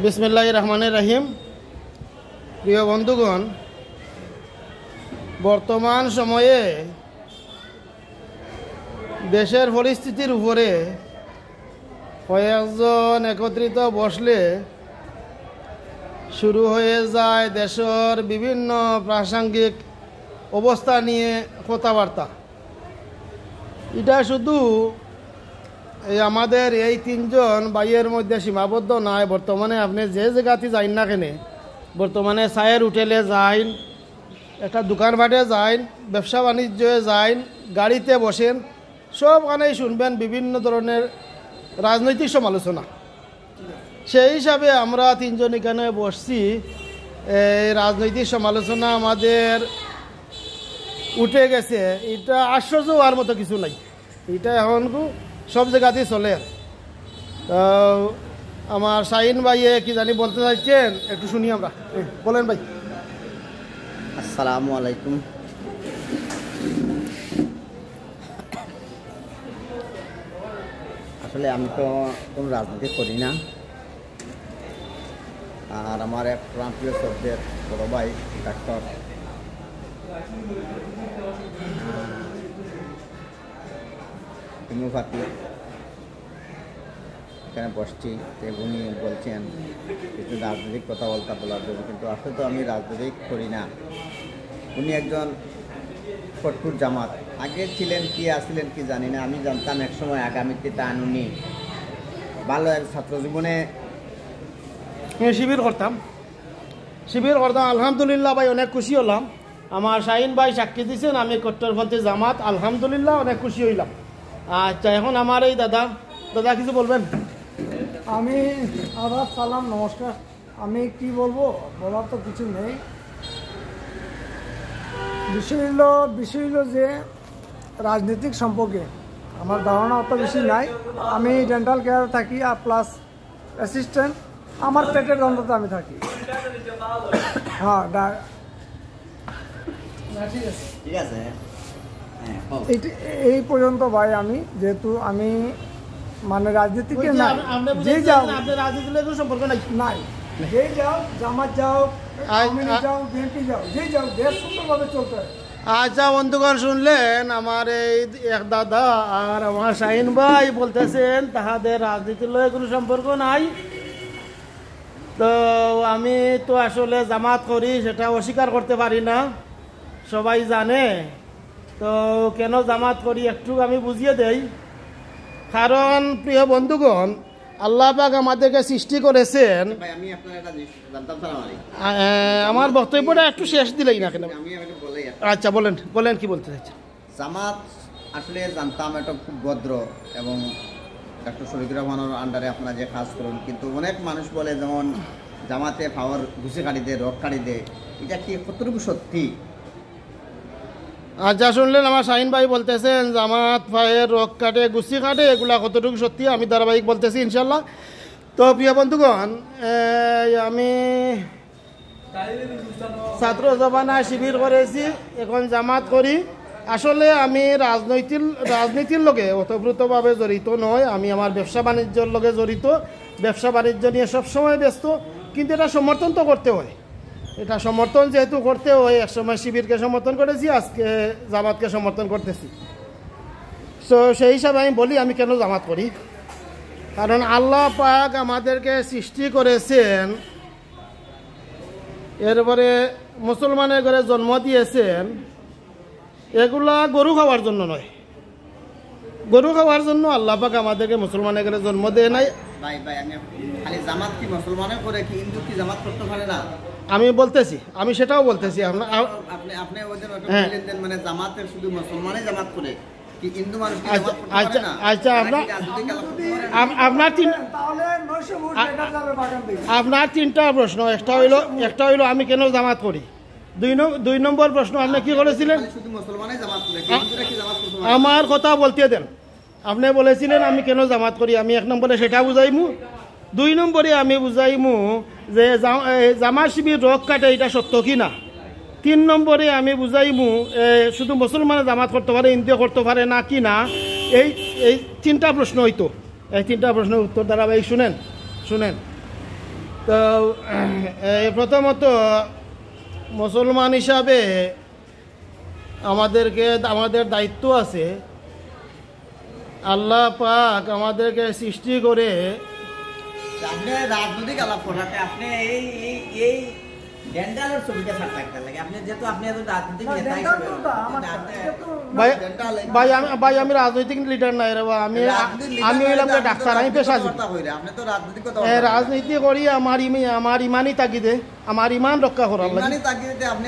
বিসমিল্লাহির রহমানির রহিম। প্রিয় বন্ধুগণ, বর্তমান সময়ে দেশের পরিস্থিতির উপরে কয়েকজন একত্রিত বসলে শুরু হয়ে যায় দেশের বিভিন্ন প্রাসঙ্গিক অবস্থা নিয়ে কথাবার্তা। এটা শুধু আমাদের এই তিনজন ভাইয়ের মধ্যে সীমাবদ্ধ নয়। বর্তমানে আপনি যে জায়গাতে যাইন না কেন, বর্তমানে চায়ের হোটেলে যাইন, একটা দোকানপাটে যাইন, ব্যবসা বাণিজ্যে যাইন, গাড়িতে বসেন, সবখানেই শুনবেন বিভিন্ন ধরনের রাজনৈতিক সমালোচনা। সেই হিসাবে আমরা তিনজন এখানে বসছি। এই রাজনৈতিক সমালোচনা আমাদের উঠে গেছে, এটা আশ্চর্য হওয়ার মতো কিছু নাই। এটা এখন সব জায়গাতেই চলে। তো আমার শাহিন ভাইয়ে কি জানি বলতে চাইছেন, একটু শুনি আমরা। বলেন ভাই। আসসালামু আলাইকুম। আসলে আমি তো কোনো রাজনীতি করি না, আর আমার এক প্রান্তীয় শব্দের বড় ভাই ডাক্তার হোমিওপ্যাথি এখানে বসছি। উনি বলছেন কিছু রাজনৈতিক কথাবার্তা বলার জন্য, কিন্তু আসলে তো আমি রাজনৈতিক করি না। উনি একজন কট্টর জামাত আগে ছিলেন, কি আসছিলেন কি জানি না। আমি জানতাম একসময় আগামীতে তান উনি ভালো এক ছাত্র জীবনে শিবির করতাম। আলহামদুলিল্লাহ ভাই, অনেক খুশি হলাম। আমার শাহিন ভাই সাক্ষী দিয়েছেন আমি কট্টরপন্থী জামাত। আলহামদুলিল্লাহ অনেক খুশি হইলাম। আচ্ছা, এখন আমার এই দাদা কিছু বলবেন? আমি আদাব, সালাম, নমস্কার। আমি কি বলবো, বলার তো কিছু নেই। বিষয় হলো যে রাজনৈতিক সম্পর্কে আমার ধারণা অত বেশি নাই। আমি ডেন্টাল কেয়ার থাকি, আর প্লাস অ্যাসিস্ট্যান্ট। আমার পেটের গন্ধতে আমি থাকি। হ্যাঁ, ঠিক আছে। এই পর্যন্ত ভাই। আমি যেহেতু আমি মানে রাজনীতিকে না, যে যাও সম্পর্ক নাই, যে যাও, জামাত যাও, যাও, বিএনপি যাও, যে যাও, দেশ সুন্দরভাবে চলতে হয়। আচ্ছা বন্ধুগণ, শুনলেন আমার এই এক দাদা আর আমার শাহিন ভাই বলতেছেন তাহাদের রাজনীতির লয়ে কোনো সম্পর্ক নাই। তো আমি তো আসলে জামাত করি, সেটা অস্বীকার করতে পারি না, সবাই জানে। তো কেন জামাত করি একটু আমি বুঝিয়ে দেই। কারণ প্রিয় বন্ধুগণ, আল্লাহ পাক আমাদেরকে সৃষ্টি করেছেন। আমার বক্তব্যটা একটু শেষ দিলেই না কেন? আচ্ছা বলেন কি বলতে চাইছেন? জামাত আসলে জানতাম এটা খুব ভদ্র এবং ডক্টর শফিকুর রহমানের আন্ডারে আপনারা যে কাজ করুন, কিন্তু অনেক মানুষ বলে যেমন জামাতে পাওয়ার ঘুষি কাটি দেয়, রক কাটি দেয়, এটা কি কতটুকু সত্যি? আচ্ছা, শুনলেন আমার শাহিন ভাই বলতেছেন জামাত পায়ের রক কাটে, গুছি কাটে, এগুলা কতটুকু সত্যি আমি ধারাবাহিক বলতেছি ইনশাল্লাহ। তো প্রিয় বন্ধুগণ, আমি ছাত্র জমানায় শিবির করেছি, এখন জামাত করি। আসলে আমি রাজনীতির লগে ওতপ্রোতভাবে জড়িত নয়। আমি আমার ব্যবসা বাণিজ্যের লগে জড়িত, ব্যবসা বাণিজ্য নিয়ে সবসময় ব্যস্ত। কিন্তু এটা সমর্থন তো করতে হয়। এটা সমর্থন যেহেতু করতে হয়, একসময় শিবিরকে সমর্থন করেছি, আজকে জামাতকে সমর্থন করতেছি। তো সেই হিসাবে আমি বলি আমি কেন জামাত করি। কারণ আল্লাহ পাক আমাদেরকে সৃষ্টি করেছেন, এরপরে মুসলমানের ঘরে জন্ম দিয়েছেন। এগুলা গরু খাওয়ার জন্য নয়, গরু খাওয়ার জন্য আল্লাহ পাক আমাদেরকে মুসলমানের ঘরে জন্ম দেয় নাই। আমি বলতেছি, আমি সেটাও বলতেছি। আচ্ছা, আপনার তিনটা প্রশ্ন। একটা হইলো আমি কেন জামাত করি। দুই নম্বর প্রশ্ন আপনি কি করেছিলেন? আমার কথা বলতে দেন। আপনি বলেছিলেন আমি কেন জামাত করি, আমি এক নম্বরে সেটা বুঝাইমু। দুই নম্বরে আমি বুঝাইমু যে জামাত শিবির রক কাটে, এটা সত্য কি না। তিন নম্বরে আমি বুঝাইমু শুধু মুসলমানে জামাত করতে পারে, হিন্দু করতে পারে না কি না। এই তিনটা প্রশ্ন হইতো। এই তিনটা প্রশ্নের উত্তর ধারাবাহিক শুনেন। তো তো প্রথমত মুসলমান হিসাবে আমাদের দায়িত্ব আছে, আল্লাহ পাক আমাদেরকে সৃষ্টি করে আপনি রাজনৈতিক আলাপ করাতে আপনি এই এই এই ডেন্টালের ছবিটা থাকতে লাগে। আপনি যেহেতু আপনি এত রাজনৈতিক নেতা হিসেবে ভাই আমি রাজনৈতিক লিডার নাই রে, আমি হইলাম ডাক্তার, আমি পেশাজীবী। আপনি তো রাজনৈতিক কথা রাজনীতি করি আমার ইমানই তাগিদে, আমার ইমান রক্ষা করার লাগে। ইমানই তাগিদে আপনি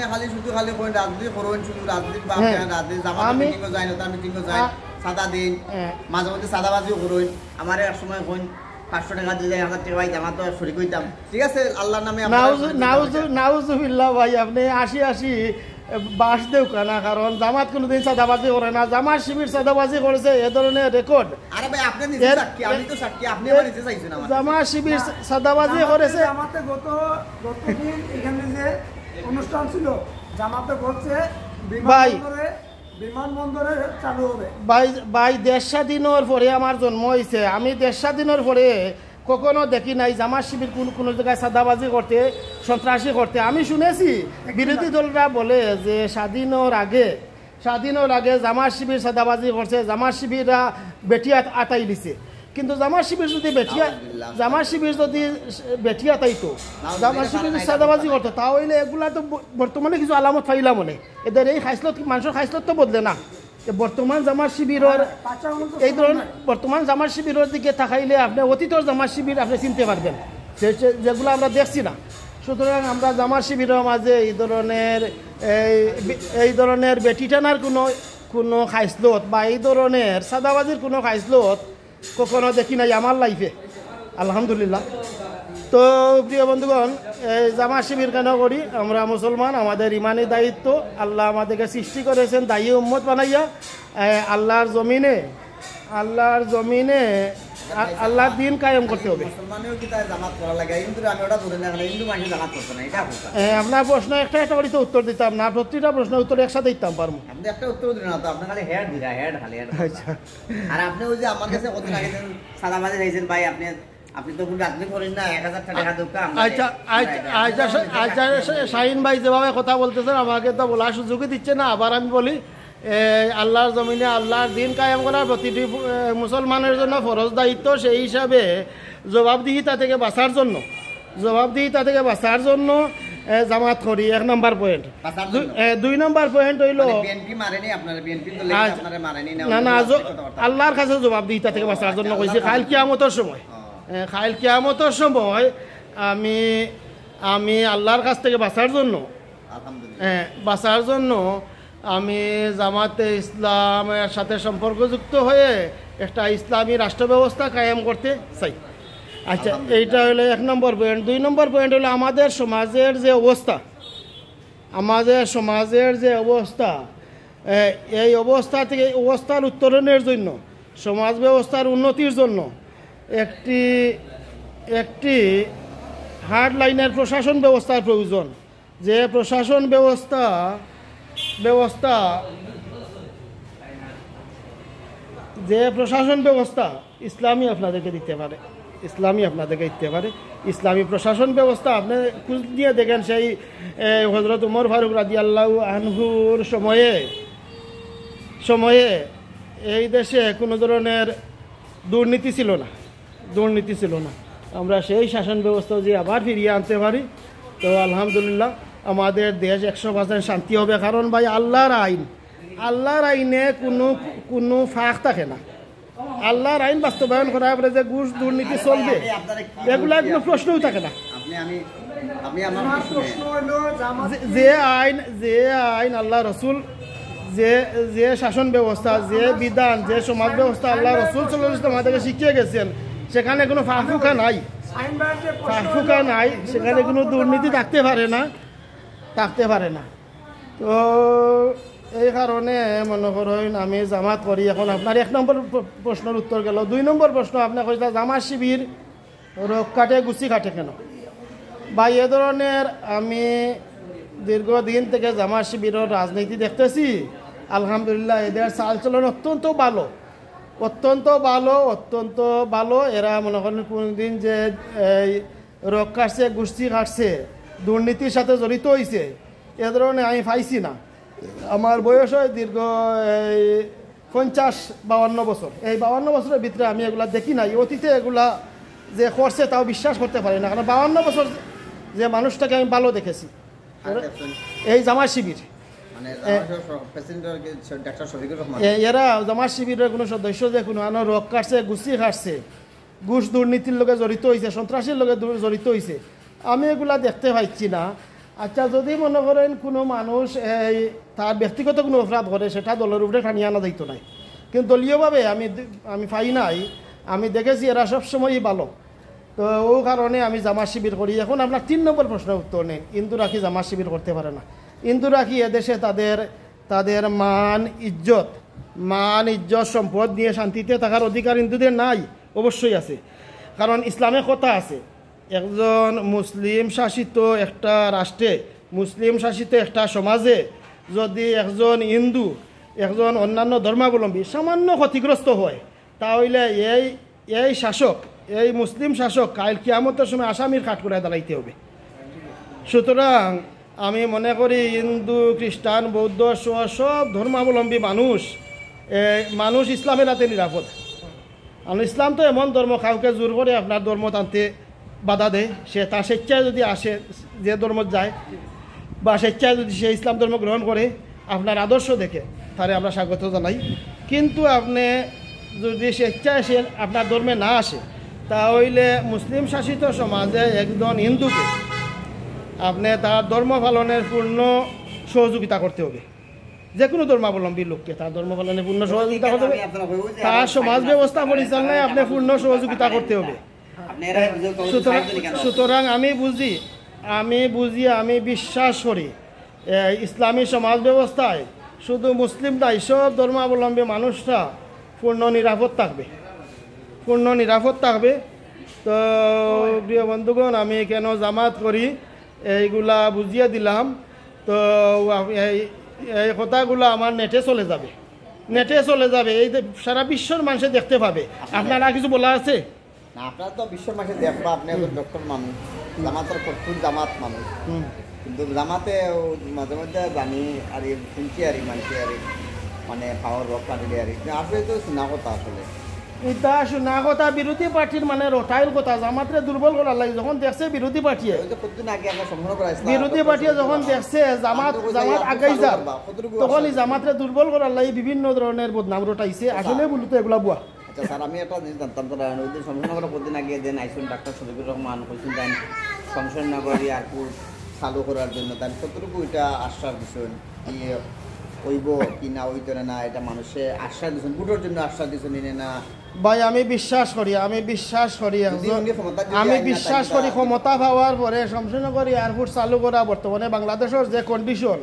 খালি কইন রাজনীতি করুন, শুধু রাজনীতি বা রাজনীতি জামাত মিটিং যায় না, তার মিটিং যায় সাদা দিন, মাঝে মধ্যে সাদাবাজিও করুন। আমার এক সময় কইন 500 টাকা দিলে 1000 টাকা ভাই জামাত শরীক হইতাম, ঠিক আছে আল্লাহর নামে। নাউজুবিল্লাহ ভাই, আপনি আসি বাস দেও না, কারণ জামাত কোনোদিন সাদাবাজি করে না, জামাত শিবির সাদাবাজি করেছে এ ধরনের রেকর্ড। আরে ভাই আপনি নিজে সাক্ষী, আমি তো সাক্ষী, আপনি আমার নিজে চাইছেন আমার জামাত শিবির সাদাবাজি করেছে। জামাতে গতদিন এখানে যে অনুষ্ঠান ছিল জামাতে করছে বিমানবন্দরে চালু হবে। ভাই দেশ স্বাধীনের পরে আমার জন্ম হয়েছে, আমি দেশ স্বাধীনের পরে কখনো দেখি নাই জামাত শিবির কোনো জায়গায় সাদাবাজি করতে, সন্ত্রাসী করতে। আমি শুনেছি বিরোধী দলরা বলে যে স্বাধীনের আগে জামাত শিবির সাদাবাজি করছে, জামাত শিবিররা বেটিয়া আতাই দিছে। কিন্তু জামাত শিবির যদি বেটি আতাইতো, জামাত শিবির সাদাবাজি করতো, তাহলে এগুলা তো বর্তমানে কিছু আলামত পাইলাম মনে। এদের এই খাইসলত মানুষের খাইসলত তো বদলে না। বর্তমান জামাত শিবিরের এই ধরনের বর্তমান জামাত শিবিরের দিকে তাকাইলে আপনি অতীতের জামাত শিবির আপনি চিনতে পারবেন, যেগুলো আমরা দেখছি না। সুতরাং আমরা জামাত শিবিরের মাঝে এই ধরনের বেটি টানার কোনো খাইসলত বা এই ধরনের সাদাবাজির কোনো খাইসলত কখনো দেখি নাই আমার লাইফে, আলহামদুলিল্লাহ। তো প্রিয় বন্ধুগণ, এই জামাত শিবির কেন করি? আমরা মুসলমান, আমাদের ইমানি দায়িত্ব। আল্লাহ আমাদেরকে সৃষ্টি করেছেন দায়ী উম্মত বানাইয়া। আল্লাহর জমিনে আল্লাহর দিন কায়েম করতে হবে। আপনার প্রশ্ন একটা করে তো উত্তর দিতাম না, প্রতিটা প্রশ্ন উত্তর একসাথে দিতাম পারবো। একটা উত্তর দিন না তো, আপনি খালি হেড দিরা হেড খালি। আচ্ছা, আর আপনি ওই যে আমার কাছে কত লাগে সাদাবাজি যাইছেন ভাই, আপনি তো রাজনীতি করেন না, 1000 টাকা দোকান। আচ্ছা শাহিন ভাই যেভাবে কথা বলতেছেন আমাকে তো বলার সুযোগই দিচ্ছে না। আবার আমি বলি, আল্লাহর জমিনে আল্লাহর দিন কায়েম করা প্রতিটি মুসলমানের জন্য ফরজ দায়িত্ব। সেই হিসাবে জবাবদিহিতা থেকে বাঁচার জন্য জামাত করি, 1 নম্বর পয়েন্ট। 2 নম্বর পয়েন্ট হইল না আল্লাহর কাছে জবাবদিহিতা থেকে বাঁচার জন্য কইছি। কাল কিয়ামতের সময় আমি আল্লাহর কাছ থেকে বাঁচার জন্য আমি জামাতে ইসলামের সাথে সম্পর্কযুক্ত হয়ে একটা ইসলামী রাষ্ট্র ব্যবস্থা কায়েম করতে চাই। আচ্ছা, এইটা হলো 1 নম্বর পয়েন্ট। 2 নম্বর পয়েন্ট হলো আমাদের সমাজের যে অবস্থা, এই অবস্থার উত্তরণের জন্য, সমাজ ব্যবস্থার উন্নতির জন্য একটি হার্ড লাইনের প্রশাসন ব্যবস্থার প্রয়োজন। যে প্রশাসন ব্যবস্থা ইসলামী আপনাদেরকে দিতে পারে, ইসলামী প্রশাসন ব্যবস্থা আপনি খোঁজ নিয়ে দেখেন। সেই হযরত উমর ফারুক রাদিয়াল্লাহু আনহুর সময়ে এই দেশে কোনো ধরনের দুর্নীতি ছিল না। আমরা সেই শাসন ব্যবস্থা যে আবার ফিরিয়ে আনতে পারি, তো আলহামদুলিল্লাহ আমাদের দেশ 100% শান্তি হবে। কারণ ভাই আল্লাহর আইনে কোনো ফাঁক থাকে না। আল্লাহর আইন বাস্তবায়ন করার পরে যে ঘুষ দুর্নীতি চলবে, এগুলা কোনো প্রশ্নই থাকে না। যে আইন আল্লাহ রসুল, যে শাসন ব্যবস্থা, যে বিধান, যে সমাজ ব্যবস্থা আল্লাহ রসুল সাল্লাল্লাহু আলাইহি ওয়াসাল্লাম আমাদেরকে শিখিয়ে গেছেন, সেখানে কোনো ফাঁকফুকা নাই, সেখানে কোনো দুর্নীতি থাকতে পারে না। তো এই কারণে মনে করেন আমি জামাত করি। এখন আপনার 1 নম্বর প্রশ্নের উত্তর গেল। 2 নম্বর প্রশ্ন আপনার কইতা জামাত শিবির রোগ কাটে গুছি কাটে কেন? বা এ ধরনের আমি দীর্ঘদিন থেকে জামাত শিবিরের রাজনীতি দেখতেছি। আলহামদুলিল্লাহ এদের চালচলন অত্যন্ত ভালো। এরা মনে করেন কোনোদিন যে রোগ কাটছে, গোষ্ঠী কাটছে, দুর্নীতির সাথে জড়িত হয়েছে, এ ধরনের আমি পাইছি না। আমার বয়স হয় দীর্ঘ এই 50-52 বছর। এই 52 বছরের ভিতরে আমি এগুলা দেখি নাই। অতীতে এগুলা যে করছে তাও বিশ্বাস করতে পারি না, কারণ 52 বছর যে মানুষটাকে আমি ভালো দেখেছি। এই জামাত শিবির এরা জামাত শিবিরের কোনো সদস্য যে কোনো রোগ কাটছে, গুছি কাটছে, ঘুষ দুর্নীতির লোকে জড়িত হয়েছে, সন্ত্রাসীর লোকে জড়িত হয়েছে, আমি এগুলা দেখতে পাচ্ছি না। আচ্ছা, যদি মনে করেন কোনো মানুষ এই তার ব্যক্তিগত কোনো অপরাধ করে, সেটা দলের উপরে টানিয়ে আনা যাইতো নাই, কিন্তু দলীয়ভাবে আমি পাই নাই। আমি দেখেছি এরা সবসময়ই ভালো। তো ও কারণে আমি জামাত শিবির করি। এখন আপনার 3 নম্বর প্রশ্নের উত্তর নেই, হিন্দুরা কি জামাত শিবির করতে পারে না? হিন্দুরা কি এদেশে তাদের মান ইজ্জত সম্পদ নিয়ে শান্তিতে থাকার অধিকার হিন্দুদের নাই? অবশ্যই আছে। কারণ ইসলামে কথা আছে, একজন মুসলিম শাসিত একটা রাষ্ট্রে, মুসলিম শাসিত একটা সমাজে যদি একজন হিন্দু, একজন অন্যান্য ধর্মাবলম্বী সামান্য ক্ষতিগ্রস্ত হয়, তাহলে এই শাসক, এই মুসলিম শাসক কাল কিয়ামতের সময় আসামির কাঠ করে দাঁড়াইতে হবে। সুতরাং আমি মনে করি হিন্দু, খ্রিস্টান, বৌদ্ধ সব ধর্মাবলম্বী মানুষ ইসলামের হাতে নিরাপদ। আর ইসলাম তো এমন ধর্ম, কাউকে জোর করে আপনার ধর্ম টানতে বাধা দেয়। সে তার স্বেচ্ছায় যদি আসে, যে ধর্ম যায়, বা স্বেচ্ছায় যদি সে ইসলাম ধর্ম গ্রহণ করে আপনার আদর্শ দেখে, তাহলে আমরা স্বাগত জানাই। কিন্তু আপনি যদি স্বেচ্ছায় সে আপনার ধর্মে না আসে, তাহলে মুসলিম শাসিত সমাজে একজন হিন্দুকে আপনি তার ধর্ম পালনের পূর্ণ সহযোগিতা করতে হবে। যে কোনো ধর্মাবলম্বী লোককে তার ধর্ম পালনে পূর্ণ সহযোগিতা করতে হবে, তার সমাজ ব্যবস্থা পরিচালনায় আপনি পূর্ণ সহযোগিতা করতে হবে। সুতরাং আমি বিশ্বাস করি ইসলামী সমাজ ব্যবস্থায় শুধু মুসলিম নয়, সব ধর্মাবলম্বী মানুষরা পূর্ণ নিরাপদ থাকবে। তো প্রিয় বন্ধুগণ, আমি কেন জামাত করি এইগুলা বুঝিয়ে দিলাম। তো এই কথাগুলো আমার নেটে চলে যাবে, এই সারা বিশ্বর মানুষে দেখতে পাবে। আপনারা কিছু বলা আছে? না, আপনারা তো বিশ্বের মাঝে দেখবা, আপনি একজন ডক্টর মানুষ, জামাতের প্রচুর জামাত মানুষ, কিন্তু জামাতে মাঝে মধ্যে জানি আর শুনছি আর মানছি আর মানে পাওয়ার রক কাটিলে আর আসলে তো শোনা কথা, আসলে এটা শোনা কথা বিরোধী পার্টির মানে রটাইল কথা। জামাতরে দুর্বল করার লাগে যখন দেখছে বিরোধী পার্টিয়ে যখন দেখছে জামাত আগাই যা, তখন এই জামাতরে দুর্বল করার লাগে বিভিন্ন ধরনের বদনাম রটাইছে। আসলে বলতো এগুলা বুয়া। আচ্ছা স্যার, আমি একটা জিনিস জানতাম, তারা ওইদিন শমশেরনগর কদিন আগে দেন আইসুন ডাক্তার শফিকুর রহমান কইসুন দেন শমশেরনগর এয়ারপোর্ট চালু করার জন্য, তাই কতটুকু এটা আশ্বাস দিচ্ছেন কি হইব কি না হইতো না, এটা মানুষে আশ্বাস দিচ্ছেন, বুটোর জন্য আশ্বাস দিচ্ছেন না? ভাই, আমি বিশ্বাস করি ক্ষমতা পাওয়ার পরে শমশেরনগর এয়ারপোর্ট চালু করা বর্তমানে বাংলাদেশের যে কন্ডিশন,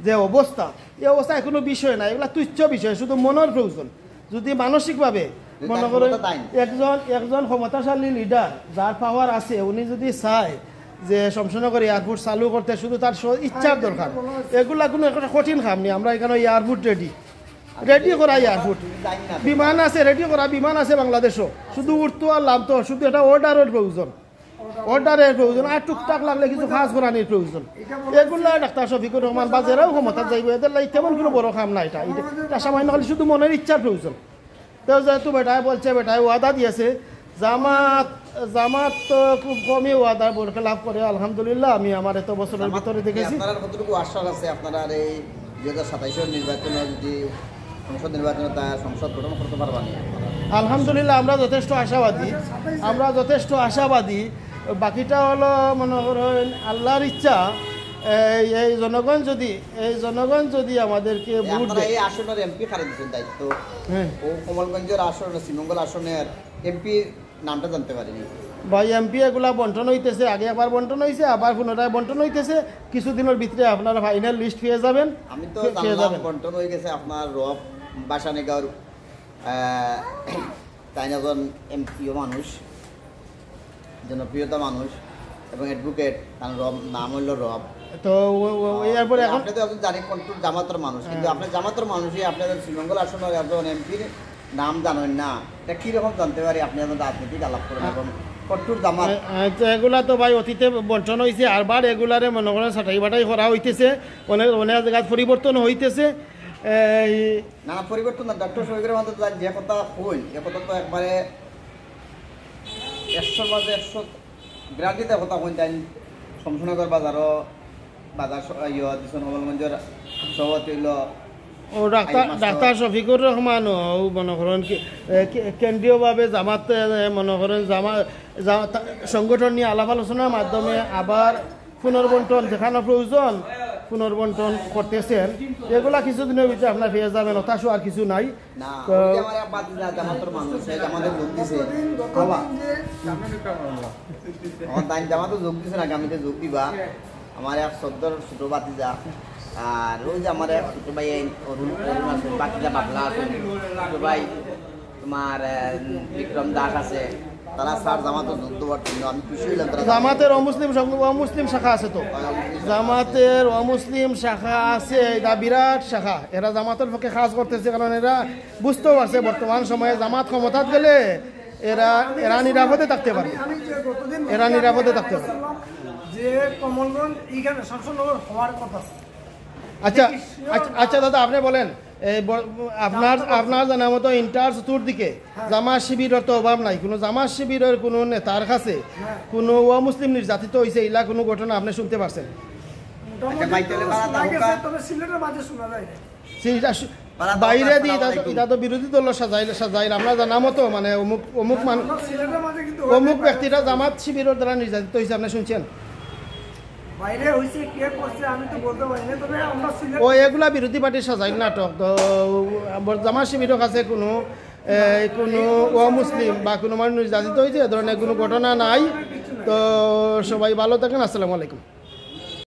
যে অবস্থা, এই অবস্থা কোনো বিষয় না, এগুলা তুচ্ছ বিষয়, শুধু মনের প্রয়োজন। যদি মানসিকভাবে মনে করেন একজন ক্ষমতাশালী লিডার যার পাওয়ার আছে, উনি যদি চায় যে শমশেরনগর এয়ারপোর্ট চালু করতে, শুধু তার ইচ্ছার দরকার। এগুলা কোনো একটা কঠিন কাম নেই। আমরা এখানে এয়ারপোর্ট রেডি করা, এয়ারপোর্ট বিমান আছে, রেডি করা বিমান আছে বাংলাদেশও, শুধু উঠতো আর নামতো, শুধু এটা অর্ডারের প্রয়োজন আর টুকটাক লাগলে কিছু কাজ করানোর প্রয়োজন। এগুলা ডাক্তার শফিকুর রহমান বা যারাও ক্ষমতা যাইব, এদের লাগে তেমন কোনো বড় কাম না। এটা সামান্য খালি শুধু মনের ইচ্ছার প্রয়োজন। তো যেহেতু বেটায় বলছে, বেটায় ওয়াদা দিয়েছে, জামাত তো খুব কমই ওয়াদার বরখেলাপ করে। আলহামদুলিল্লাহ, আমি আমার এত বছরের ভিতরে দেখেছি। আপনারা কতটুকু আশ্বাস আছে আপনারা এই 2027 নির্বাচনে যদি সংসদ নির্বাচনে সংসদ গঠন করতে পারবেন? আলহামদুলিল্লাহ, আমরা যথেষ্ট আশাবাদী। বাকিটা হলো মনে করেন আল্লাহর ইচ্ছা। এই জনগণ যদি আমাদেরকে ভোট দেয়। এই আসনের এমপি খারিজ দিচ্ছেন দায়িত্ব, ও কমলগঞ্জের আসন, শ্রীমঙ্গল আসনের এমপি নামটা জানতে পারিনি ভাই। এমপি এগুলা বন্টন হইতেছে, আগে আবার বন্টন হয়েছে, আবার পুনরায় বন্টন হইতেছে। কিছুদিনের ভিতরে আপনারা ফাইনাল লিস্ট পেয়ে যাবেন। আমি তো বন্টন হয়ে গেছে আপনার রব বাসানেগাঁওর তাই একজন এমপিও মানুষ, জনপ্রিয়তা মানুষ এবং অ্যাডভোকেট, তার নাম হইল রব। তো এরপরে আপনি তো একজন জানি কন্ট্রোল জামাতের মানুষ, কিন্তু আপনি জামাতের মানুষই আপনাদের শ্রীমঙ্গল আসনের একজন এমপির নাম জানেন না, এটা কীরকম জানতে পারি? আপনি একজন রাজনীতিক আলাপ করেন এবং কট্টুর জামাত। এগুলা তো ভাই অতীতে বঞ্চন হয়েছে, আরবার এগুলারে মনে করেন ছাটাই বাটাই করা হইতেছে, অনেক অনেক জায়গায় পরিবর্তন হইতেছে। না পরিবর্তন না, ডক্টর শহীদের মধ্যে যে কথা কই এ কথা তো একবারে 100 মাঝে 100 গ্রান্টিতে কথা কই। তাই শমশনগর বাজারও বাজার দিচ্ছেন নবলগঞ্জের সভাপতি হইল ও ডাক্তার শফিকুর রহমান ও মনে করেন কেন্দ্রীয়ভাবে জামাত মনে করেন সংগঠন নিয়ে আলাপ আলোচনার মাধ্যমে আবার পুনর্বন্টন যেখানে প্রয়োজন পুনর্বন্টন করতেছেন। এগুলা কিছুদিনের ভিতরে আপনার পেয়ে যাবেন, হতাশ আর কিছু নাই। জামাতো যোগ দিছে না, আগামীতে যোগ দিবা। আমার এক সদ্যর ছোট বাতিজা, আর ওই যে আমার এক ছোট ভাই বাতিজা বাবলা আছে, ছোট ভাই তোমার বিক্রম দাস আছে, তারা স্যার জামাতো যোগ দেওয়ার জন্য আমি খুশি হইলাম। জামাতের অমুসলিম শাখা আছে, তো জামাতের অমুসলিম শাখা আছে, এটা বিরাট শাখা। এরা জামাতের পক্ষে কাজ করতেছে, কারণ এরা বুঝতেও পারছে বর্তমান সময়ে জামাত ক্ষমতাত গেলে এরা নিরাপদে থাকতে পারবে, এরা নিরাপদে থাকতে পারবে। যে কমলগঞ্জ এইখানে শামসনগর হওয়ার কথা। আচ্ছা আচ্ছা দাদা, আপনি বলেন আপনার জানা মতো ইন্টার চতুর্দিকে জামাত শিবিরের তো অভাব নাই, কোনো জামাত শিবিরের কোনো নেতার কাছে কোনো অমুসলিম নির্যাতিত হয়েছে এলা কোনো ঘটনা আপনি শুনতে পারছেন? বাইরে দিয়ে এটা তো বিরোধী দল সাজাইল আমরা জানা মতো, মানে অমুক ব্যক্তিরা জামাত শিবিরের দ্বারা নির্যাতিত হয়েছে আপনি শুনছেন? ও এগুলা বিরোধী পার্টির সাজাইল নাটক। তো জামাত শিবিরের কাছে কোনো অমুসলিম বা কোনো মানুষ নির্যাতিত হয়েছে এ ধরনের কোনো ঘটনা নাই। তো সবাই ভালো থাকেন, আসসালামু আলাইকুম।